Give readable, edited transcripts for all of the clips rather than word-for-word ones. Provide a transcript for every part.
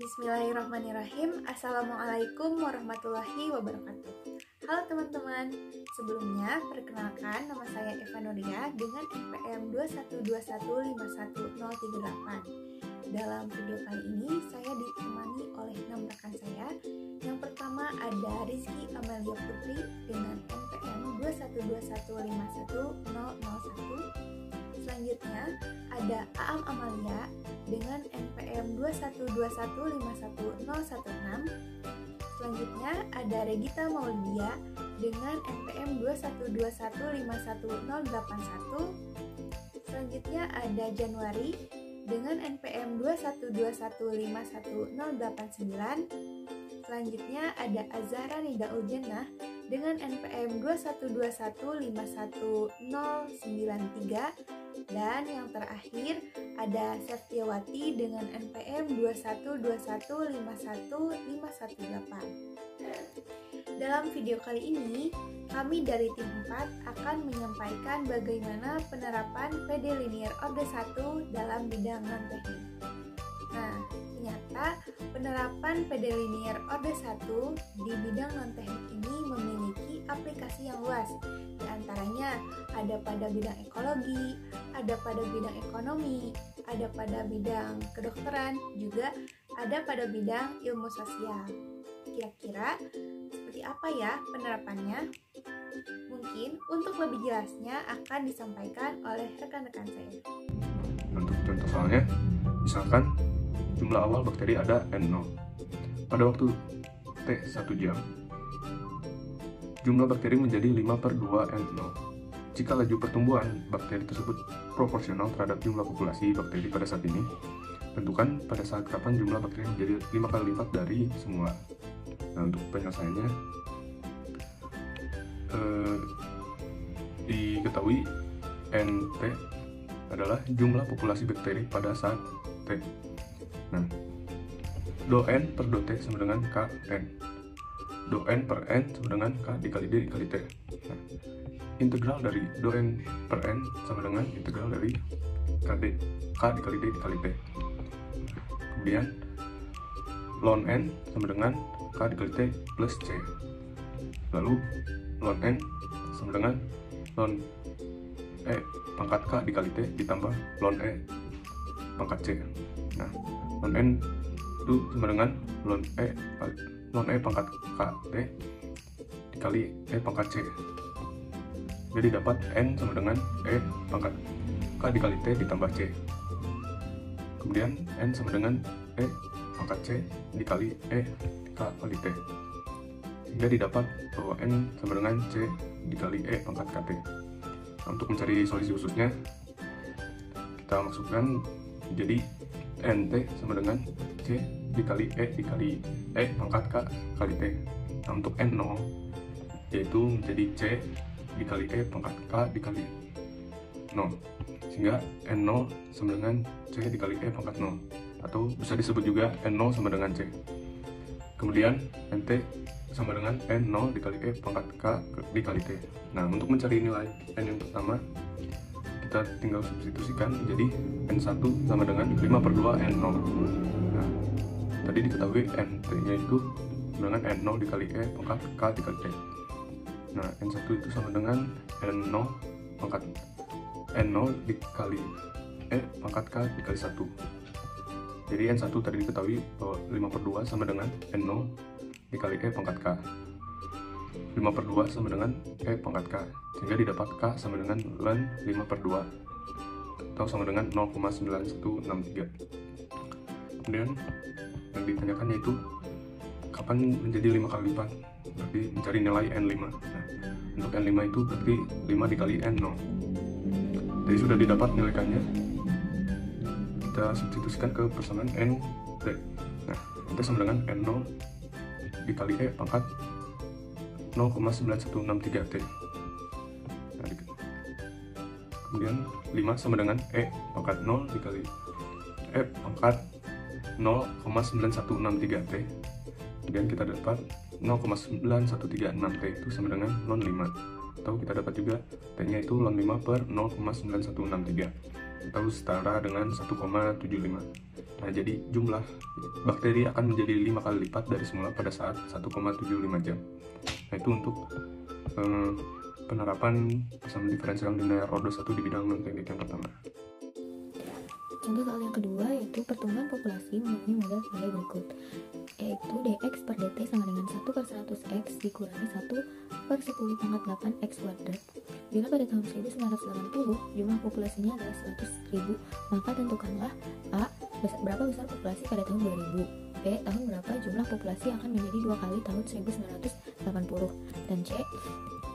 Bismillahirrahmanirrahim. Assalamualaikum warahmatallahi wabarakatuh. Halo teman-teman, sebelumnya perkenalkan nama saya Eva Nuria dengan NPM 212151038. Dalam video kali ini saya ditemani oleh 6 rekan saya. Yang pertama ada Rizky Amelia Putri dengan NPM 212151001. Selanjutnya ada Aam Amalia dengan NPM 212151016. Selanjutnya ada Regita Maulidia dengan NPM 212151081. Selanjutnya ada Januari dengan NPM 212151089. Selanjutnya ada Azhara Nidaul Jannah dengan NPM 212151093. Dan yang terakhir ada Septiawati dengan NPM 212151518. Dalam video kali ini, kami dari tim 4 akan menyampaikan bagaimana penerapan PD Linear Orde 1 dalam bidang non-teknik. Nah, ternyata penerapan PD Linear Orde 1 di bidang non-teknik ini memiliki aplikasi yang luas. Di antaranya ada pada bidang ekologi, ada pada bidang ekonomi, ada pada bidang kedokteran, juga ada pada bidang ilmu sosial. Kira-kira seperti apa ya penerapannya? Mungkin untuk lebih jelasnya akan disampaikan oleh rekan-rekan saya. Untuk contoh soalnya, misalkan jumlah awal bakteri ada N0. Pada waktu T 1 jam, jumlah bakteri menjadi 5/2 N0. Jika laju pertumbuhan bakteri tersebut proporsional terhadap jumlah populasi bakteri pada saat ini, tentukan pada saat kapan jumlah bakteri menjadi 5 kali lipat dari semula. Nah, untuk penyelesaiannya, diketahui NT adalah jumlah populasi bakteri pada saat T. Nah, do N per do T sama dengan Kn. Do N per N sama dengan K dikali D dikali T. Nah, integral dari do N per N sama dengan integral dari KD, K dikali D dikali T. Kemudian ln N sama dengan K dikali T plus C. Lalu ln N sama dengan ln E pangkat K dikali T ditambah ln E pangkat C. Nah, ln N itu sama dengan ln E pangkat K T dikali E pangkat C. Jadi dapat N sama dengan E pangkat K dikali T ditambah C. Kemudian N sama dengan E pangkat C dikali E K kali T. Sehingga didapat bahwa N sama dengan C dikali E pangkat KT. Nah, untuk mencari solusi khususnya, kita masukkan jadi NT sama dengan C dikali E pangkat K kali T. Nah, untuk N0 yaitu menjadi C dikali E pangkat K dikali 0, sehingga N0 sama dengan C dikali E pangkat 0, atau bisa disebut juga N0 sama dengan C. Kemudian NT sama dengan N0 dikali E pangkat K dikali T. Nah, untuk mencari nilai N yang pertama, kita tinggal substitusikan menjadi N1 sama dengan 5/2 N0. Nah, tadi diketahui NT nya itu dengan N0 dikali E pangkat K dikali T. Nah, N1 itu sama dengan N0 pangkat N0 dikali E pangkat K dikali 1. Jadi N1 tadi diketahui bahwa 5/2 sama dengan N0 dikali E pangkat K. 5/2 sama dengan E pangkat K, sehingga didapat K sama dengan ln 5/2 atau sama dengan 0,9163. Kemudian yang ditanyakan yaitu kapan menjadi 5 kali lipat, berarti mencari nilai N5. Nah, untuk N5 itu berarti 5 dikali N0. Jadi sudah didapat nilaikannya, kita substitusikan ke persamaan NT. Nah, NT sama dengan N0 dikali E pangkat 0,9163 T. Nah, kemudian 5 sama dengan E pangkat 0 dikali E pangkat 0,9163 T. Kemudian kita dapat 0,9136 T itu sama dengan ln 5, atau kita dapat juga T nya itu ln 5/0,9163. atau setara dengan 1,75. Nah, jadi jumlah bakteri akan menjadi 5 kali lipat dari semula pada saat 1,75 jam. Nah, itu untuk penerapan persamaan diferensial linear order 1 di bidang non-teknik yang pertama. Contoh soal yang kedua yaitu pertumbuhan populasi memenuhi model sebagai berikut, yaitu dx per dt sama dengan 1/100x dikurangi 1/10⁸ x kuadrat. Bila pada tahun 1980 jumlah populasinya adalah 100.000, maka tentukanlah A. Berapa besar populasi pada tahun 2000, B. Tahun berapa jumlah populasi akan menjadi 2 kali tahun 1980, dan C.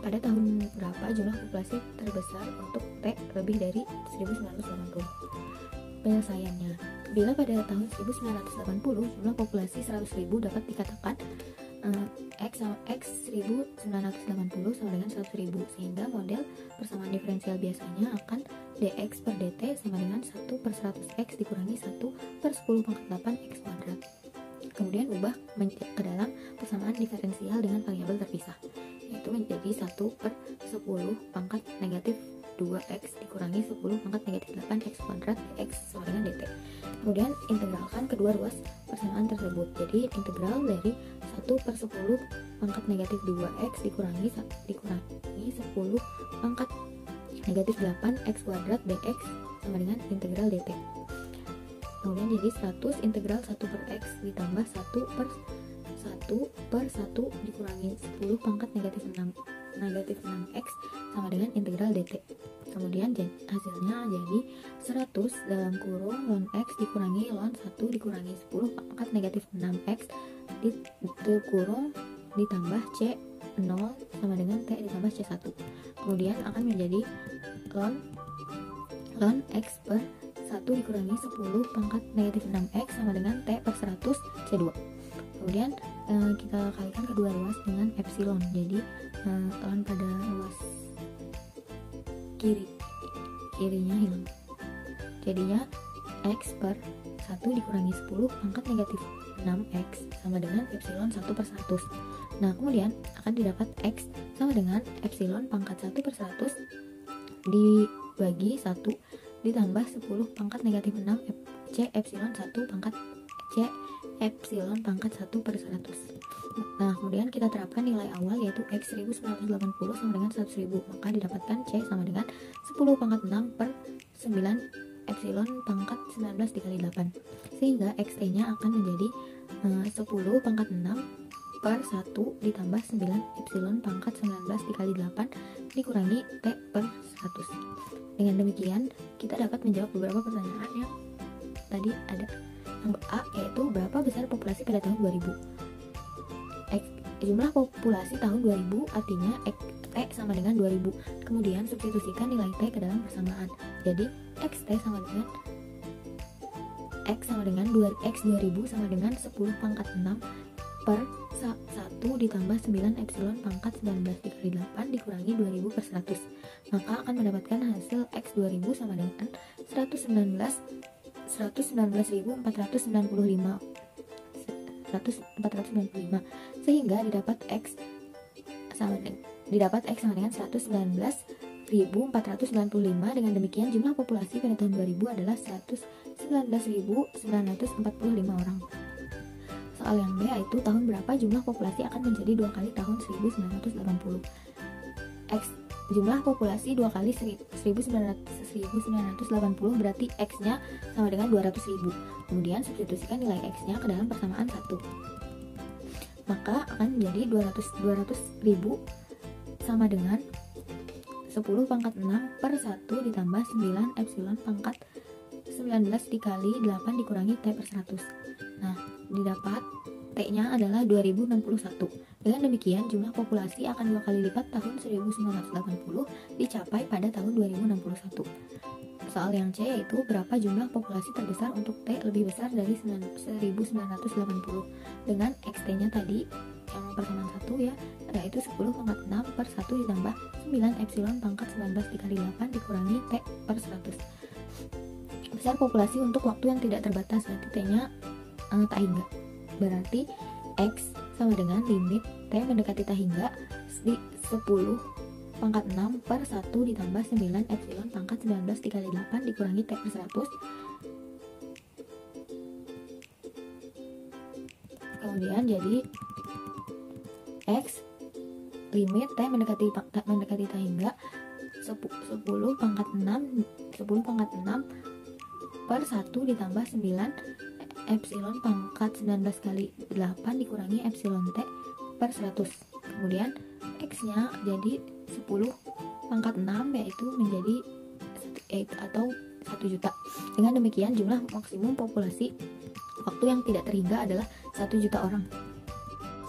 Pada tahun berapa jumlah populasi terbesar untuk T lebih dari 1980. Penyelesaiannya, bila pada tahun 1980 jumlah populasi 100.000 dapat dikatakan X 1980 sama dengan 100.000, sehingga model persamaan diferensial biasanya akan dx per dt sama dengan 1/100x dikurangi 1/10⁸ x kuadrat. Kemudian ubah ke dalam persamaan diferensial dengan variabel terpisah, yaitu menjadi 1/10⁻2x dikurangi 10⁻8x kuadrat dx sama dengan dt. Kemudian integralkan kedua ruas persamaan tersebut. Jadi integral dari 1/10⁻2x dikurangi 10⁻8x kuadrat dx sama dengan integral dt. Kemudian jadi 100 integral 1/x ditambah 1/1 dikurangi 10⁻6x sama dengan integral dt. Kemudian hasilnya jadi 100 dalam kurung ln x dikurangi ln 1 dikurangi 10⁻6x dikurung ditambah c 0 sama dengan t ditambah c1. Kemudian akan menjadi ln x per 1 dikurangi 10⁻6x sama dengan t per 100 c2. Kemudian kita kalikan kedua ruas dengan epsilon, jadi ln pada ruas kirinya hilang, jadinya x per 1 dikurangi 10⁻6x sama dengan epsilon 1/100. Nah, kemudian akan didapat x sama dengan epsilon pangkat 1/100 dibagi 1 ditambah 10⁻6 c epsilon 1 pangkat c epsilon pangkat 1/100. Nah, kemudian kita terapkan nilai awal yaitu x 1980 sama dengan 100.000, maka didapatkan c sama dengan 10⁻6 per 9 epsilon pangkat 19 dikali 8, sehingga xt-nya akan menjadi 10⁻6 per 1 ditambah 9 epsilon pangkat 19 dikali 8 dikurangi t per 100. Dengan demikian, kita dapat menjawab beberapa pertanyaan yang tadi ada. Yang A yaitu berapa besar populasi pada tahun 2000. Jumlah populasi tahun 2000 artinya T sama dengan 2000. Kemudian substitusikan nilai T ke dalam persamaan. Jadi XT sama dengan X sama dengan X 2000 sama dengan 10⁻6 per 1 ditambah 9 epsilon pangkat 19 dikali 8 dikurangi 2000 per 100. Maka akan mendapatkan hasil X 2000 sama dengan 119.495, sehingga didapat X sama dengan 119.495. Dengan demikian jumlah populasi pada tahun 2000 adalah 119.945 orang. Soal yang B yaitu tahun berapa jumlah populasi akan menjadi 2 kali tahun 1980. X jumlah populasi 2 kali 1980 berarti X-nya sama dengan 200.000. Kemudian substitusikan nilai X-nya ke dalam persamaan 1. Maka akan menjadi 200.000 sama dengan 10⁻6 per 1 ditambah 9 epsilon pangkat 19 dikali 8 dikurangi T per 100. Nah, didapat T-nya adalah 2061. Dengan demikian, jumlah populasi akan 2 kali lipat tahun 1980 dicapai pada tahun 2061. Soal yang C yaitu berapa jumlah populasi terbesar untuk T lebih besar dari 1980. Dengan XT-nya tadi yang persamaan 1 ya, yaitu 10,6 per 1 ditambah 9 epsilon pangkat 19 dikali 8 dikurangi T per 100. Besar populasi untuk waktu yang tidak terbatas, berarti T-nya tak hingga. Berarti X sama dengan limit T mendekati tak hingga di 10 pangkat 6 per 1 ditambah 9 epsilon pangkat 19 dikali 8 dikurangi T per 100. Kemudian jadi X limit T mendekati T hingga 10 pangkat 6 per 1 ditambah 9 epsilon pangkat 19 kali 8 dikurangi epsilon T per 100. Kemudian X nya jadi 10 pangkat 6 yaitu menjadi atau 1 juta. Dengan demikian jumlah maksimum populasi waktu yang tidak terhingga adalah 1 juta orang.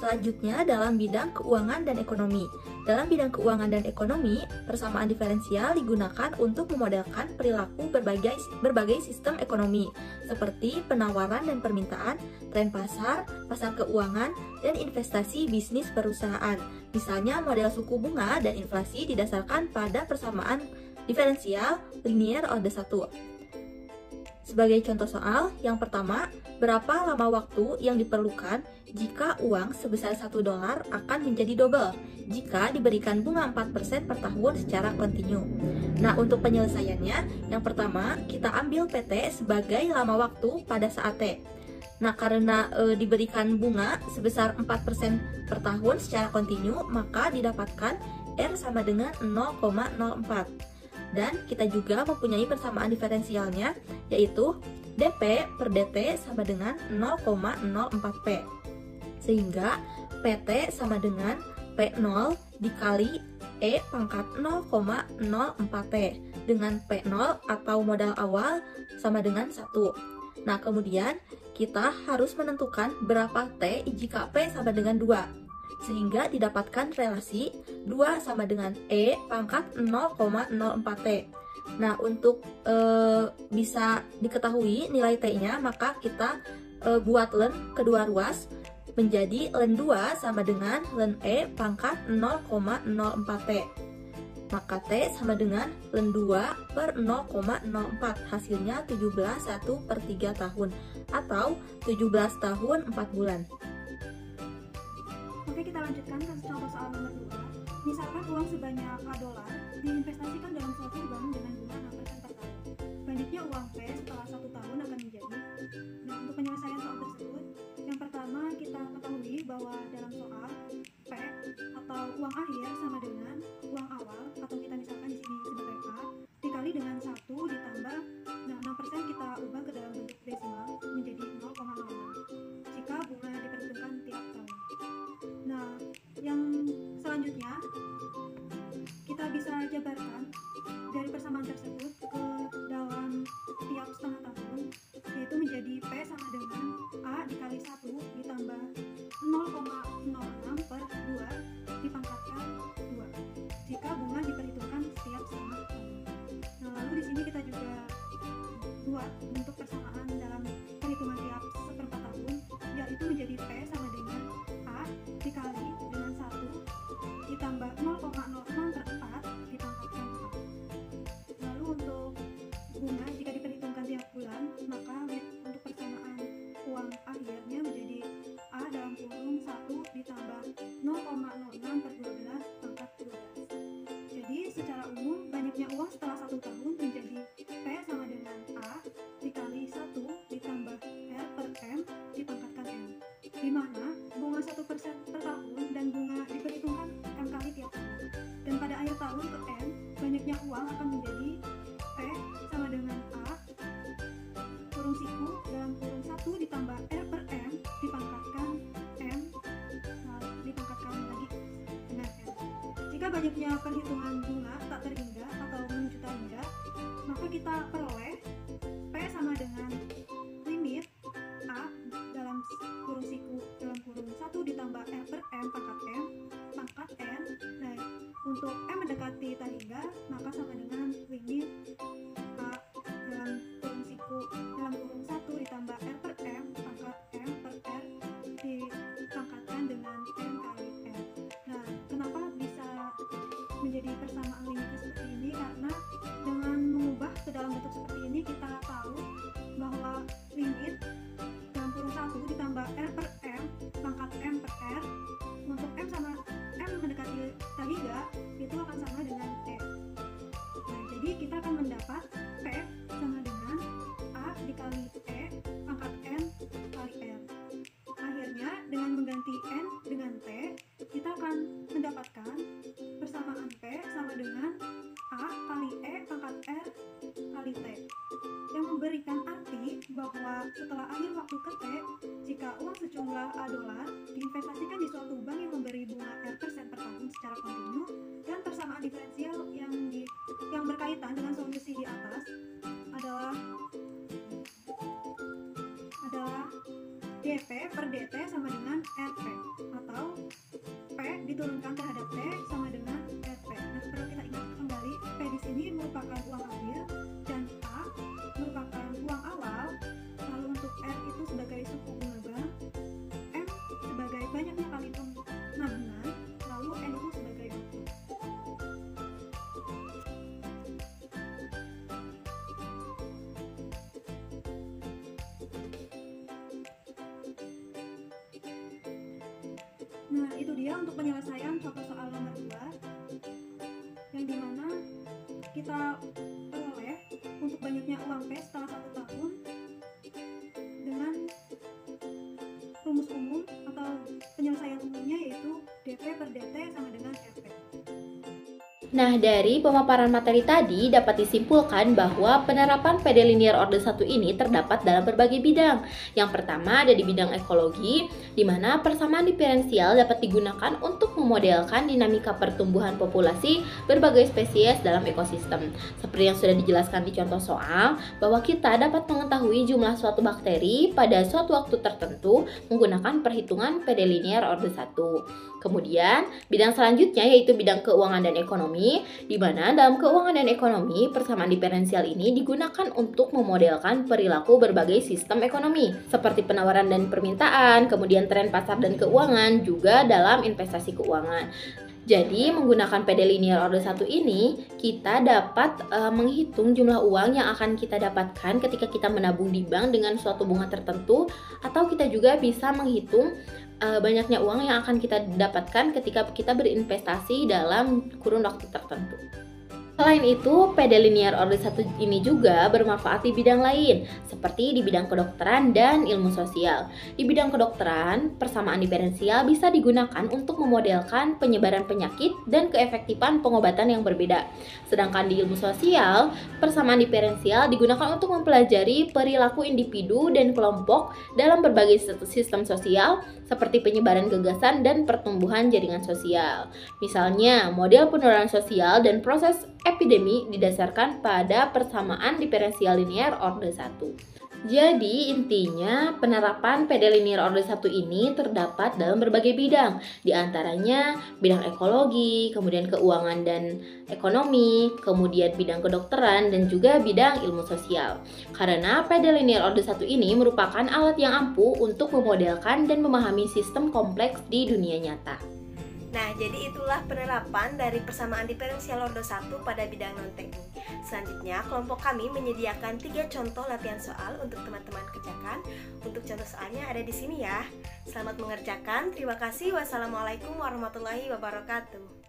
Selanjutnya dalam bidang keuangan dan ekonomi. Dalam bidang keuangan dan ekonomi, persamaan diferensial digunakan untuk memodelkan perilaku berbagai sistem ekonomi, seperti penawaran dan permintaan, tren pasar, pasar keuangan, dan investasi bisnis perusahaan. Misalnya model suku bunga dan inflasi didasarkan pada persamaan diferensial linear order 1. Sebagai contoh soal, yang pertama, berapa lama waktu yang diperlukan jika uang sebesar $1 akan menjadi double jika diberikan bunga 4% per tahun secara kontinu. Nah, untuk penyelesaiannya, yang pertama, kita ambil PT sebagai lama waktu pada saat T. Nah, karena diberikan bunga sebesar 4% per tahun secara kontinu, maka didapatkan R sama dengan 0,04. Dan kita juga mempunyai persamaan diferensialnya, yaitu dP per dt sama dengan 0,04P. Sehingga PT sama dengan P0 dikali E pangkat 0,04T dengan P0 atau modal awal sama dengan 1. Nah, kemudian kita harus menentukan berapa T jika P sama dengan 2. Sehingga didapatkan relasi 2 sama dengan E pangkat 0,04T. Nah, untuk bisa diketahui nilai T-nya, maka kita buat len kedua ruas menjadi len 2 sama dengan len E pangkat 0,04T. Maka T sama dengan len 2 per 0,04. Hasilnya 17/1/3 tahun atau 17 tahun 4 bulan. Oke, kita lanjutkan ke contoh soal nomor 2. Misalkan uang sebanyak $1 diinvestasikan dalam suatu bank dengan bunga 6% per tahun. Banyaknya uang P setelah 1 tahun akan menjadi. Nah, untuk penyelesaian soal tersebut, yang pertama kita ketahui bahwa dalam soal P atau uang akhir sama dengan uang awal, atau kita misalkan di sini sebagai A, dikali dengan 1 ditambah, nah 6% kita ubah ke dalam bentuk desimal menjadi 0,06 jika bunga diperhitungkan tiap tahun. Nah, yang selanjutnya kita bisa jabarkan dari persamaan tersebut ke dalam tiap setengah tahun, yaitu menjadi P sama dengan A dikali 1 ditambah 0,06 per 2 dipangkatkan 2 jika bunga diperhitungkan setiap setengah tahun. Nah, lalu di sini kita juga buat bentuk persamaan dalam perhitungan tiap seperempat tahun, yaitu menjadi P sama dengan A dikali dengan 1 ditambah 0,06 per 4 dipangkatkan 4. Lalu untuk bunga jika diperhitungkan tiap bulan, maka untuk persamaan uang akhirnya menjadi A dalam kurung 1 ditambah 0,06 per 12 pangkat 12. Jadi secara umum banyaknya uang setelah 1 tahun menjadi P sama dengan A dikali 1 ditambah R per M dipangkatkan M, di mana bunga 1% per tahun dan bunga diperhitungkan M kali tiap tahun. Dan pada akhir tahun ke M, banyaknya uang akan menjadi P sama dengan A kurung siku dalam kurung 1 ditambah R per M dipangkatkan M, dipangkatkan lagi dengan M. Jika banyaknya perhitungan bunga tak terhingga atau menuju tak hingga, maka kita peroleh P sama dengan limit A dalam kurung siku dalam kurung 1 ditambah R per M pangkat M pangkat N. Nah, untuk M mendekati tak hingga, maka sama dengan limit A dalam kurung siku dalam kurung 1 ditambah R per M pangkat M per R dipangkatkan dengan M kali M. Nah, kenapa bisa menjadi persamaan limitnya seperti ini? Karena dengan mengubah ke dalam bentuk seperti ini, kita tahu bahwa limit dalam kurung 1 ditambah R per M pangkat M per R, untuk M sama M mendekati tak hingga itu akan setelah akhir waktu ke T, jika uang sejumlah A dolar diinvestasikan di suatu bank yang memberi bunga R% per tahun secara kontinu, dan persamaan diferensial yang berkaitan dengan solusi di atas adalah DP per DT sama dengan RP, atau P diturunkan terhadap T sama dengan RP. Nah, perlu kita ingat kembali, P di sini merupakan uang ambil dan A merupakan uang awal. Lalu untuk R itu sebagai suku bunga bank, M sebagai banyaknya kali penampungan, lalu N itu sebagai waktu. Nah, itu dia untuk penyelesaian contoh soal nomor 2, yang dimana kita peroleh untuk banyaknya uang P setelah 1 tahun dengan rumus umum atau penyelesaian umumnya, yaitu DP per DT sama dengan RP. Nah, dari pemaparan materi tadi dapat disimpulkan bahwa penerapan PD Linear Orde 1 ini terdapat dalam berbagai bidang. Yang pertama ada di bidang ekologi, di mana persamaan diferensial dapat digunakan untuk memodelkan dinamika pertumbuhan populasi berbagai spesies dalam ekosistem. Seperti yang sudah dijelaskan di contoh soal, bahwa kita dapat mengetahui jumlah suatu bakteri pada suatu waktu tertentu menggunakan perhitungan PD Linear Orde 1. Kemudian, bidang selanjutnya yaitu bidang keuangan dan ekonomi, di mana dalam keuangan dan ekonomi, persamaan diferensial ini digunakan untuk memodelkan perilaku berbagai sistem ekonomi, seperti penawaran dan permintaan, kemudian tren pasar dan keuangan, juga dalam investasi keuangan. Jadi, menggunakan PD Linear Orde 1 ini, kita dapat menghitung jumlah uang yang akan kita dapatkan ketika kita menabung di bank dengan suatu bunga tertentu, atau kita juga bisa menghitung banyaknya uang yang akan kita dapatkan ketika kita berinvestasi dalam kurun waktu tertentu. Selain itu, PD Linear Orde 1 ini juga bermanfaat di bidang lain, seperti di bidang kedokteran dan ilmu sosial. Di bidang kedokteran, persamaan diferensial bisa digunakan untuk memodelkan penyebaran penyakit dan keefektifan pengobatan yang berbeda. Sedangkan di ilmu sosial, persamaan diferensial digunakan untuk mempelajari perilaku individu dan kelompok dalam berbagai sistem sosial, seperti penyebaran gagasan dan pertumbuhan jaringan sosial. Misalnya, model penularan sosial dan proses epidemi didasarkan pada persamaan diferensial linear Orde 1. Jadi intinya penerapan PD Linear Orde 1 ini terdapat dalam berbagai bidang, di antaranya bidang ekologi, kemudian keuangan dan ekonomi, kemudian bidang kedokteran, dan juga bidang ilmu sosial. Karena PD Linear Orde 1 ini merupakan alat yang ampuh untuk memodelkan dan memahami sistem kompleks di dunia nyata. Nah, jadi itulah penerapan dari persamaan diferensial Orde 1 pada bidang non-teknik. Selanjutnya, kelompok kami menyediakan 3 contoh latihan soal untuk teman-teman kerjakan. Untuk contoh soalnya ada di sini ya. Selamat mengerjakan. Terima kasih. Wassalamualaikum warahmatullahi wabarakatuh.